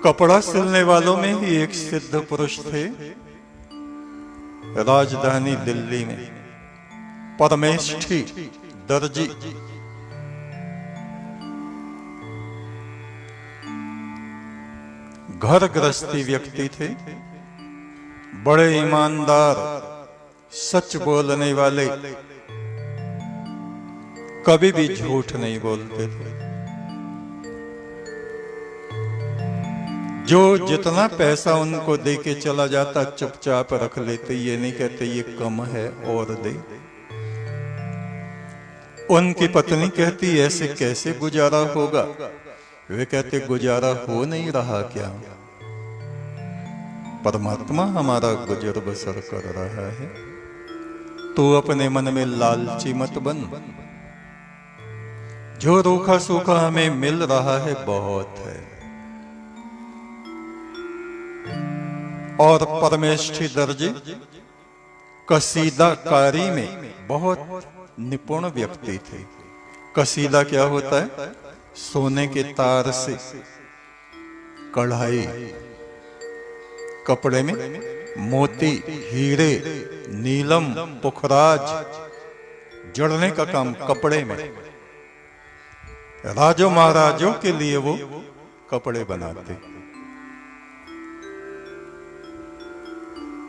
कपड़ा सिलने वालों में ही एक सिद्ध पुरुष थे राजधानी दिल्ली में, परमेष्ठी दर्जी। घर गृहस्थी व्यक्ति थे, बड़े ईमानदार, सच बोलने वाले, कभी भी झूठ नहीं बोलते थे। जो जितना पैसा उनको दे के चला जाता चुपचाप रख लेते, ये नहीं कहते ये कम है और दे। उनकी पत्नी कहती ऐसे कैसे गुजारा होगा, वे कहते गुजारा हो नहीं रहा क्या, परमात्मा हमारा गुजर बसर कर रहा है, तू अपने मन में लालची मत बन, जो रूखा सूखा हमें मिल रहा है बहुत है। और परमेष्ठी दर्जी कसीदाकारी में बहुत निपुण व्यक्ति थे। कसीदा क्या होता है? सोने के तार से कढ़ाई, कपड़े में मोती, हीरे, नीलम, पुखराज जड़ने का काम कपड़े में। राजों महाराजों के लिए वो कपड़े बनाते।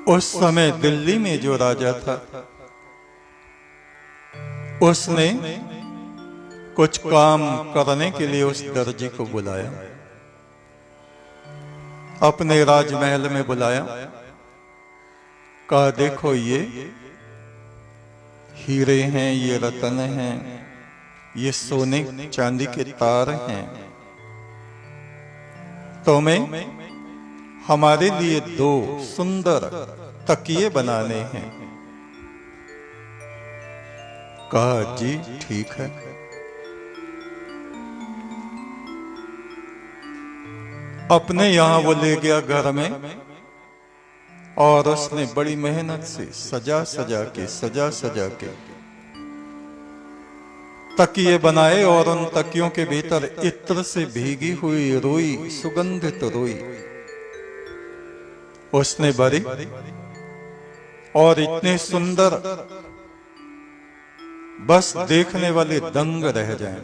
उस समय दिल्ली में जो राजा था उसने कुछ काम करने के लिए उस दर्जी को बुलाया, अपने राजमहल में बुलाया, कहा देखो ये हीरे हैं, ये रत्न हैं, ये सोने चांदी के तार हैं, तो मैं हमारे लिए 2 सुंदर तकिए बनाने हैं। कहा जी ठीक है। अपने यहां वो ले गया घर में और उसने बड़ी मेहनत से सजा सजा के तकिए बनाए और उन तकियों के भीतर इत्र से भीगी हुई रुई, सुगंधित रुई उसने भरी और इतने सुंदर बस देखने वाले दंग रह जाएं।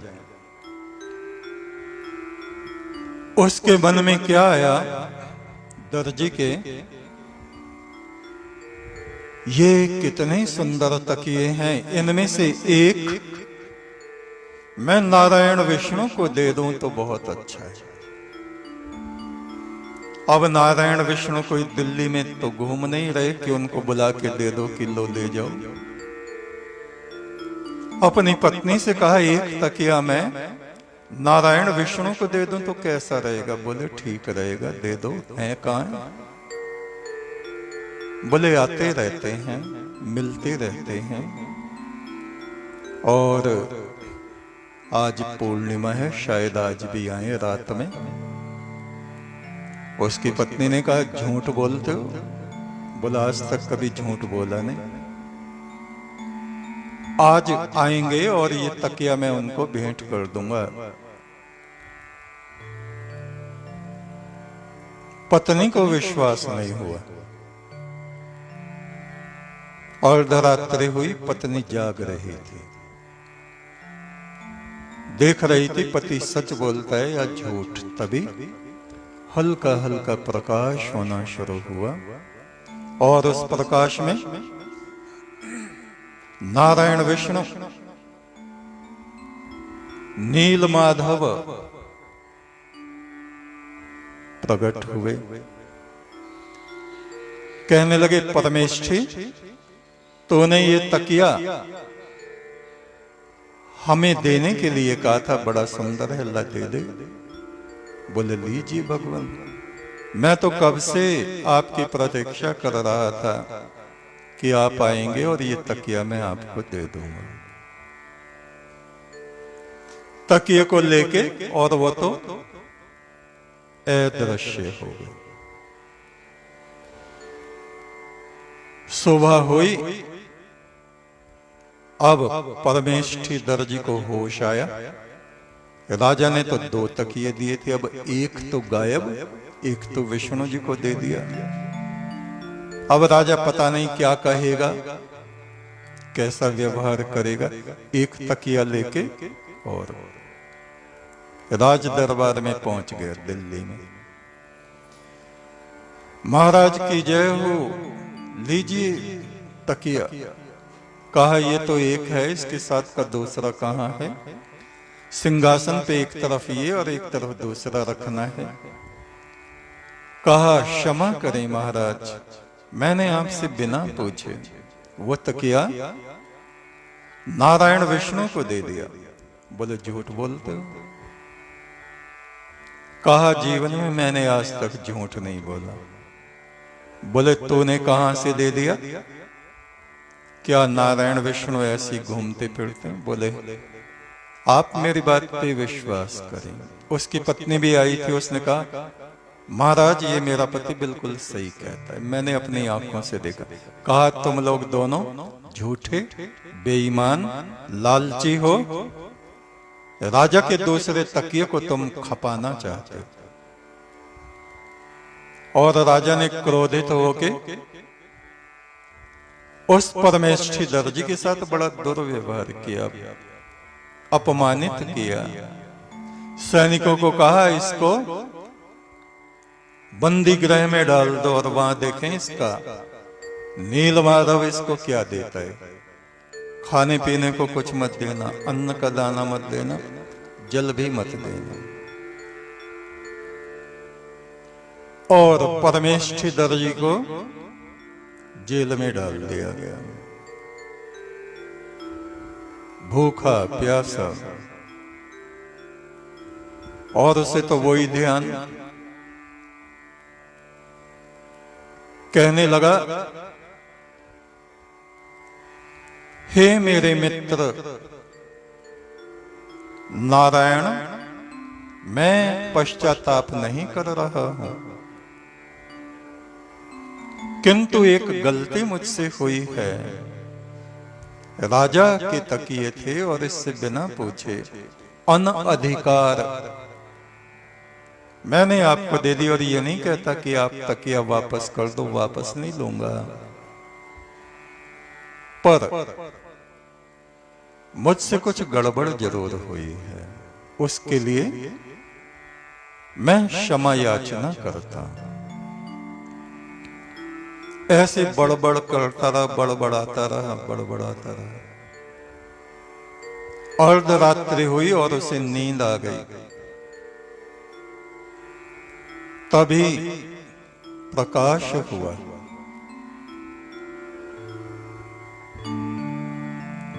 उसके मन में क्या आया दर्जी के, ये कितने सुंदर तकिए हैं, इनमें से एक मैं नारायण विष्णु को दे दूं तो बहुत अच्छा है। अब नारायण विष्णु कोई दिल्ली में तो घूम नहीं रहे कि उनको बुला के दे दो कि लो ले जाओ। अपनी पत्नी से कहा एक तकिया मैं नारायण विष्णु को दे दूं तो कैसा रहेगा? बोले ठीक रहेगा, दे दो। हैं कहां? बोले आते रहते हैं, मिलते रहते हैं, और आज पूर्णिमा है, शायद आज भी आए रात में। उसकी पत्नी ने कहा झूठ बोलते हो? बोला आज तक कभी झूठ बोला नहीं, आज आएंगे और ये तकिया मैं उनको भेंट कर दूंगा। पत्नी को विश्वास नहीं हुआ और धरातरी हुई, पत्नी जाग रही थी, देख रही थी पति सच बोलता है या झूठ। तभी हल्का हल्का प्रकाश होना शुरू हुआ और उस प्रकाश में नारायण विष्णु नील माधव प्रकट हुए। कहने लगे परमेष्ठी तूने ये तकिया हमें देने के लिए कहा था, बड़ा सुंदर है, अल्लाह दे दे। बोले लीजिए भगवान, मैं तो कब से आपकी प्रतीक्षा कर रहा था कि आप आएंगे और ये तकिया मैं आपको दे दूंगा। तकिए को लेके और वो तो अदृश्य हो गए। सुबह हुई, अब परमेष्ठी दर्जी को होश आया। राजा ने तो 2 तकिए दिए थे, अब एक तो गायब, एक तो विष्णु जी को दे दिया। अब राजा पता नहीं क्या कहेगा, कैसा व्यवहार करेगा। एक तकिया लेके और राज दरबार में पहुंच गया दिल्ली में। महाराज की जय हो, लीजिए तकिया। कहा ये तो एक है, इसके साथ का दूसरा कहाँ है? सिंहासन पे एक तरफ ये और एक तरफ दूसरा रखना है। कहा क्षमा करें महाराज, मैंने आपसे बिना पूछे वो तकिया नारायण विष्णु को दे दिया। बोले झूठ बोलते हो? कहा जीवन में मैंने आज तक झूठ नहीं बोला। बोले तूने कहां से दे दिया? क्या नारायण विष्णु ऐसी घूमते फिरते हैं? बोले आप मेरी बात पे विश्वास करें। उसकी पत्नी भी आई थी, उसने कहा महाराज ये मेरा पति बिल्कुल सही कहता है, मैंने अपनी आंखों से देखा। कहा तुम लोग दोनों झूठे, बेईमान, लालची हो। राजा के दूसरे तकिए को तुम खपाना चाहते हो। और राजा ने क्रोधित होके उस परमेष्ठी दर्जी के साथ बड़ा दुर्व्यवहार किया, अपमानित किया। सैनिकों को कहा इसको बंदी गृह में डाल दो और वहां देखें इसका नीलमाधव इसको क्या देता है। खाने पीने को कुछ मत देना, अन्न का दाना मत देना, जल भी मत देना। और परमेष्ठी दर्जी को जेल में डाल दिया गया, भूखा प्यासा। और उसे तो वही ध्यान, कहने लगा हे मेरे मित्र नारायण, मैं पश्चाताप नहीं कर रहा हूं, किंतु एक गलती मुझसे हुई है। राजा के तकिए थे और इससे बिना पूछे अनधिकार मैंने आपको दे दी। और ये नहीं कहता कि आप तकिया वापस कर दो, वापस नहीं लूंगा, पर मुझसे कुछ गड़बड़ जरूर हुई है, उसके लिए मैं क्षमा याचना करता हूं। ऐसे बड़बड़ करता रहा, बड़बड़ाता रहा, बड़बड़ाता रहा। अर्धरात्रि हुई और उसे नींद आ गई। तभी प्रकाश हुआ।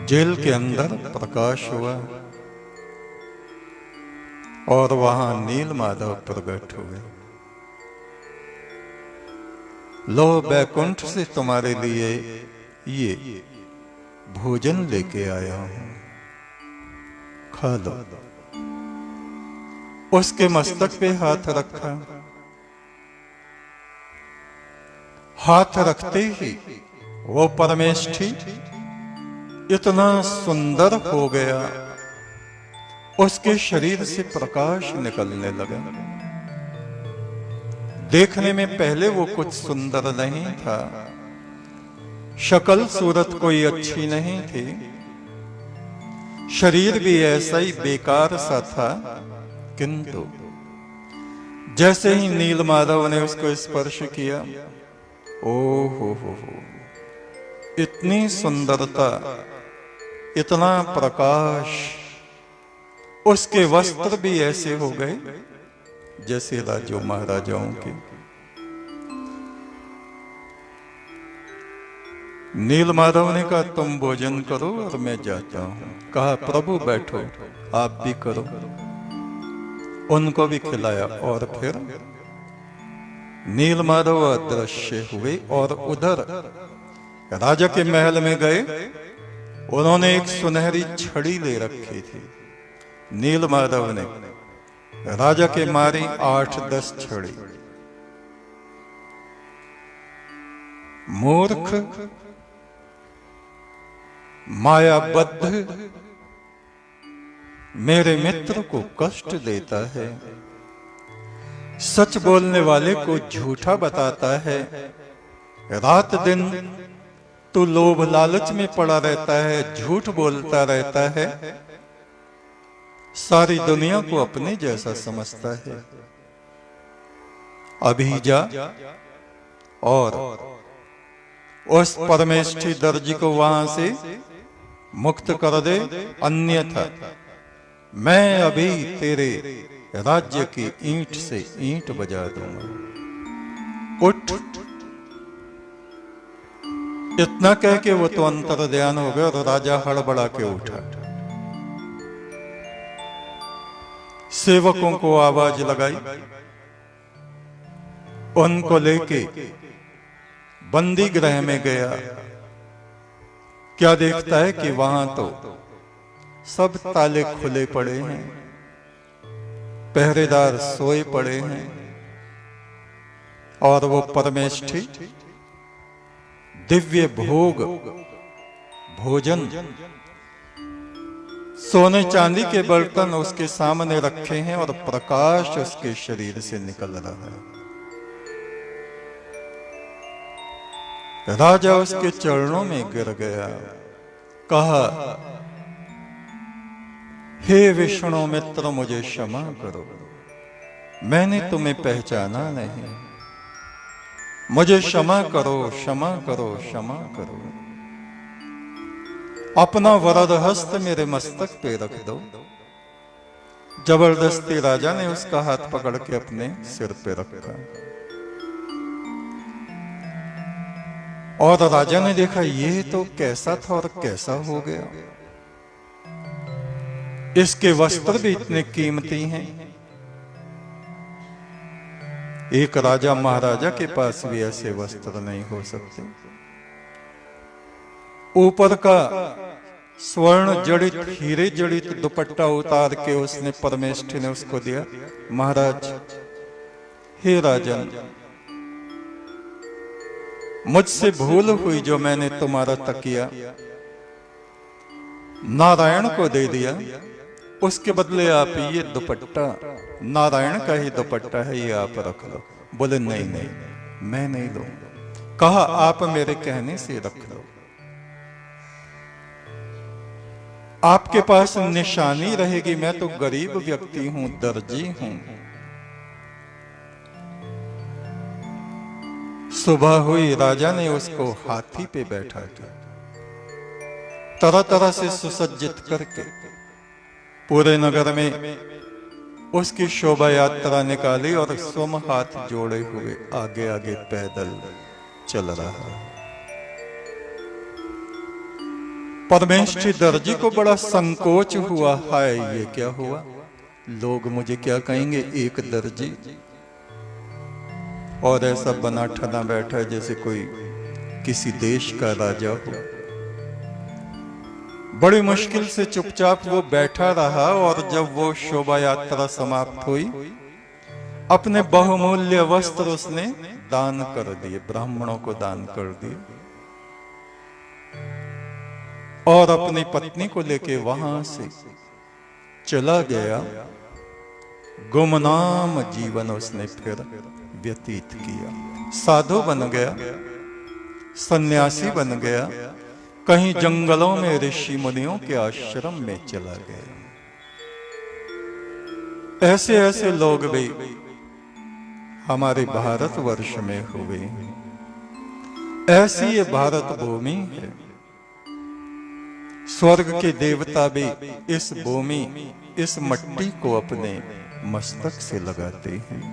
जेल के अंदर प्रकाश हुआ और वहां नीलमाधव प्रकट हुए। लो बैकुंठ से तुम्हारे लिए ये भोजन लेके आया हूं, खा लो। उसके मस्तक पे हाथ रखा। हाथ रखते ही वो परमेष्ठी इतना सुंदर हो गया, उसके शरीर से प्रकाश निकलने लगा। देखने में पहले वो कुछ सुंदर नहीं था, शक्ल सूरत कोई अच्छी नहीं थी, शरीर भी ऐसा ही बेकार सा था। किंतु जैसे ही नीलमाधव ने उसको स्पर्श किया, ओहो हो, इतनी सुंदरता, इतना प्रकाश। उसके वस्त्र भी ऐसे हो गए जैसे राजों महाराजाओं के। नीलमाधव ने कहा तुम भोजन करो और मैं जाता हूं। कहा प्रभु बैठो, आप भी करो। उनको भी खिलाया और फिर नीलमाधव अदृश्य हुए और उधर राजा के महल में गए। उन्होंने एक सुनहरी छड़ी ले रखी थी। नीलमाधव ने राजा के मारी 8-10 छड़ी। मूर्ख, मायाबद्ध, मेरे मित्र को कष्ट देता है। सच बोलने वाले को झूठा बताता है। रात दिन तू लोभ लालच में पड़ा रहता है, झूठ बोलता रहता है, सारी दुनिया को अपने जैसा समझता है। अभी जा और उस परमेष्ठी दर्जी को वहां से मुक्त कर दे, अन्यथा मैं अभी तेरे राज्य की ईंट से ईंट बजा दूंगा। उठ। इतना कह के वो तो अंतर ध्यान हो गया और राजा हड़बड़ा के उठा। सेवकों को आवाज लगाई, उनको लेके बंदी गृह में गया। क्या देखता है कि वहां तो सब ताले खुले पड़े हैं, पहरेदार सोए पड़े हैं, और वो परमेष्ठी दिव्य भोग भोजन सोने चांदी के बर्तन उसके सामने रखे हैं और प्रकाश उसके शरीर से निकल रहा है। राजा उसके चरणों में गिर गया, कहा, हे विष्णु मित्र, मुझे क्षमा करो, मैंने तुम्हें पहचाना नहीं, मुझे क्षमा करो, क्षमा करो, क्षमा करो। अपना वरद हस्त मेरे मस्तक पे रख दो। जबरदस्ती राजा ने उसका हाथ पकड़ के अपने सिर पे रखा, और राजा ने देखा ये तो कैसा था और कैसा हो गया। इसके वस्त्र भी इतने कीमती हैं। एक राजा महाराजा के पास भी ऐसे वस्त्र नहीं हो सकते। ऊपर का स्वर्ण जड़ित, हीरे जड़ित दुपट्टा उतार के उसने परमेष्ठी ने उसको दिया। महाराज, हे राजन, मुझसे भूल हुई जो मैंने तुम्हारा तकिया नारायण को दे दिया, उसके बदले आप ये दुपट्टा, नारायण का ही दुपट्टा है, ये आप रख लो। बोले नहीं नहीं, मैं नहीं लूंगा। कहा आप मेरे कहने से रख लो। आपके पास निशानी रहेगी, मैं तो गरीब व्यक्ति हूं, दर्जी हूं। सुबह हुई, राजा ने उसको हाथी पे बैठा के तरह तरह से सुसज्जित करके पूरे नगर में उसकी शोभा यात्रा निकाली, और स्वयं हाथ जोड़े हुए आगे आगे पैदल चल रहा। परमेष्ठी दर्जी को बड़ा संकोच हुआ, हाय ये क्या हुआ, लोग मुझे क्या कहेंगे, एक दर्जी और ऐसा बना ठना बैठा है जैसे कोई किसी देश का राजा हो। बड़ी मुश्किल से चुपचाप वो बैठा रहा, और जब वो शोभा यात्रा समाप्त हुई, अपने बहुमूल्य वस्त्र उसने दान कर दिए, ब्राह्मणों को दान कर दिए, और अपनी पत्नी को लेके वहां से चला गया। गुमनाम जीवन उसने फिर व्यतीत किया। साधु बन गया, सन्यासी बन गया, कहीं जंगलों में ऋषि मुनियों के आश्रम में चला गया। ऐसे ऐसे लोग भी हमारे भारतवर्ष में हुए हैं। ऐसी ये भारत भूमि है। स्वर्ग के देवता भी इस भूमि, इस मट्टी को अपने मस्तक से लगाते हैं।